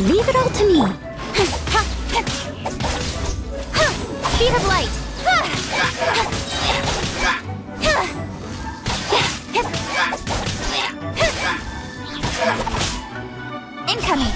Leave it all to me. Speed of light. Incoming.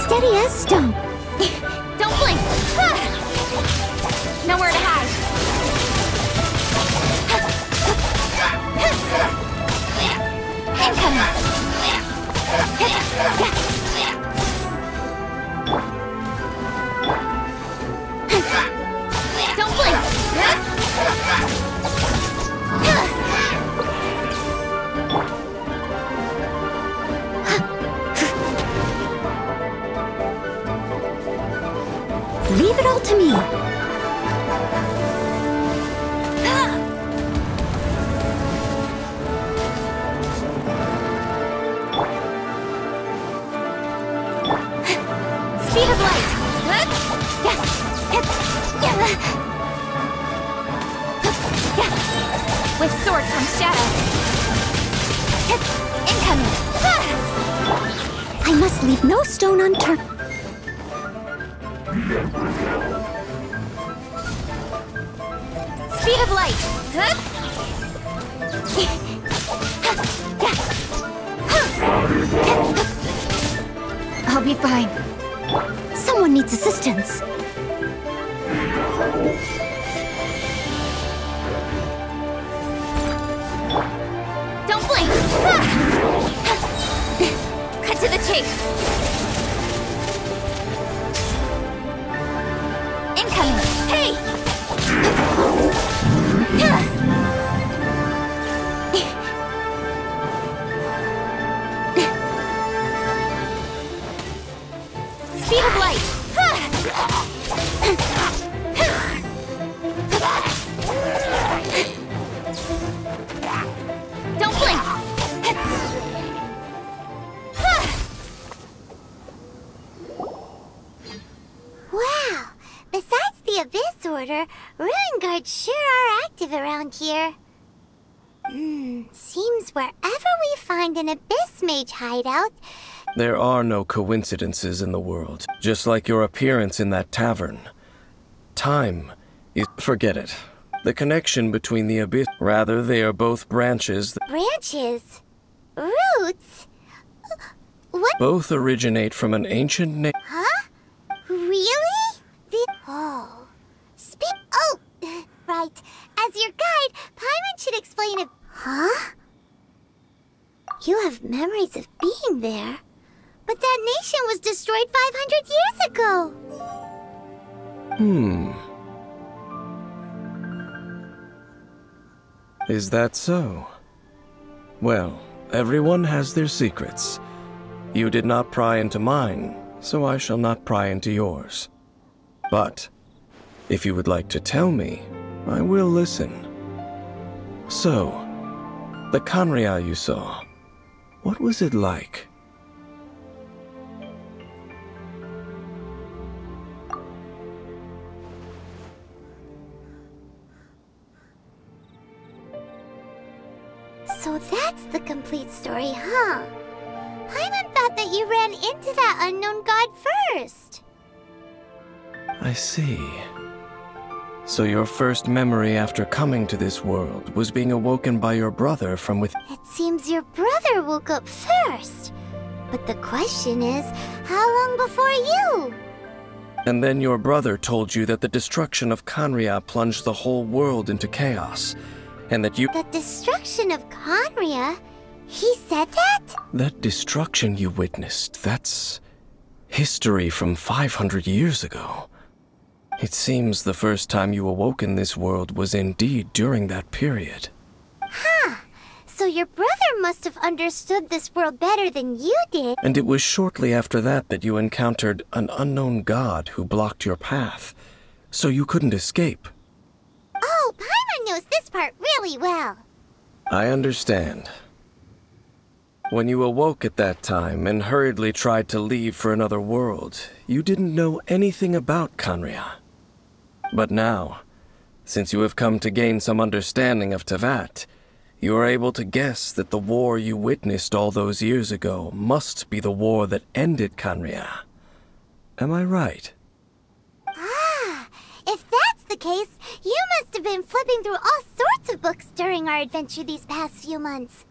Steady as stone. Don't blink. Nowhere to hide. Incoming. Don't blink. Leave it all to me. Speed of light. With sword comes shadow. Incoming. I must leave no stone unturned. Speed of light. I'll be fine. Someone needs assistance. Don't blink. Cut to the chase. Incoming. Hey! Speed of light. Don't blink. Wow! Besides the Abyss Order, Ruin Guards sure are active around here. Seems wherever we find an Abyss Mage hideout... There are no coincidences in the world, just like your appearance in that tavern. Time is... Forget it. The connection between the Abyss... Rather, they are both branches... Branches? Roots? What? Both originate from an ancient Huh? Really? Oh. Oh! Right. As your guide, Paimon should explain it. Huh? You have memories of being there. But that nation was destroyed 500 years ago! Is that so? Well, everyone has their secrets. You did not pry into mine, so I shall not pry into yours. But, if you would like to tell me, I will listen. So, the Khanria you saw, what was it like? So that's the complete story, huh? Paimon thought that you ran into that unknown god first. I see. So your first memory after coming to this world was being awoken by your brother from within. It seems your brother woke up first. But the question is, how long before you? And then your brother told you that the destruction of Khanria plunged the whole world into chaos, and that you... The destruction of Khanria? He said that? That destruction you witnessed, that's history from 500 years ago. It seems the first time you awoke in this world was indeed during that period. Huh. So your brother must have understood this world better than you did. And it was shortly after that that you encountered an unknown god who blocked your path, so you couldn't escape. Oh, Paimon knows this part really well. I understand. When you awoke at that time and hurriedly tried to leave for another world, you didn't know anything about Khaenri'ah. But now, since you have come to gain some understanding of Teyvat, you are able to guess that the war you witnessed all those years ago must be the war that ended Khaenri'ah. Am I right? Ah, if that's the case, you must have been flipping through all sorts of books during our adventure these past few months.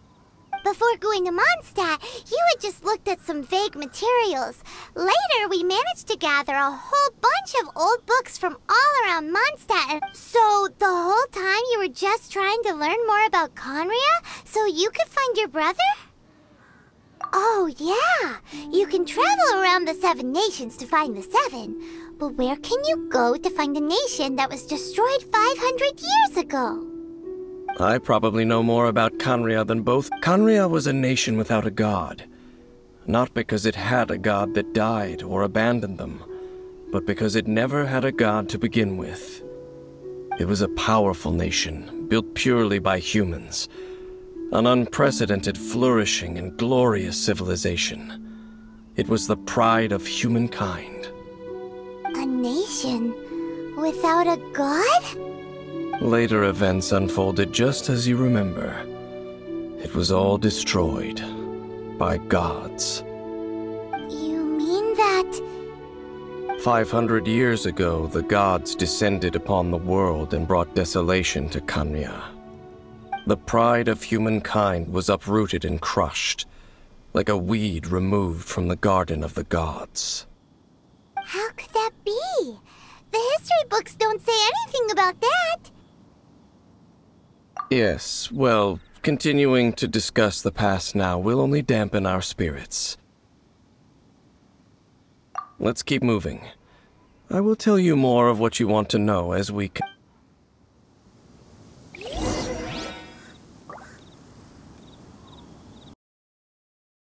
Before going to Mondstadt, you had just looked at some vague materials. Later, we managed to gather a whole bunch of old books from all around Mondstadt. So, the whole time you were just trying to learn more about Khaenri'ah so you could find your brother? Oh, yeah. You can travel around the 7 nations to find the 7. But where can you go to find a nation that was destroyed 500 years ago? I probably know more about Khaenri'ah than both. Khaenri'ah was a nation without a god. Not because it had a god that died or abandoned them, but because it never had a god to begin with. It was a powerful nation, built purely by humans. An unprecedented, flourishing, and glorious civilization. It was the pride of humankind. A nation without a god? Later events unfolded just as you remember. It was all destroyed by gods. You mean that... 500 years ago, the gods descended upon the world and brought desolation to Khaenri'ah. The pride of humankind was uprooted and crushed, like a weed removed from the garden of the gods. How could that be? The history books don't say anything about that. Yes, well, continuing to discuss the past now will only dampen our spirits. Let's keep moving. I will tell you more of what you want to know as we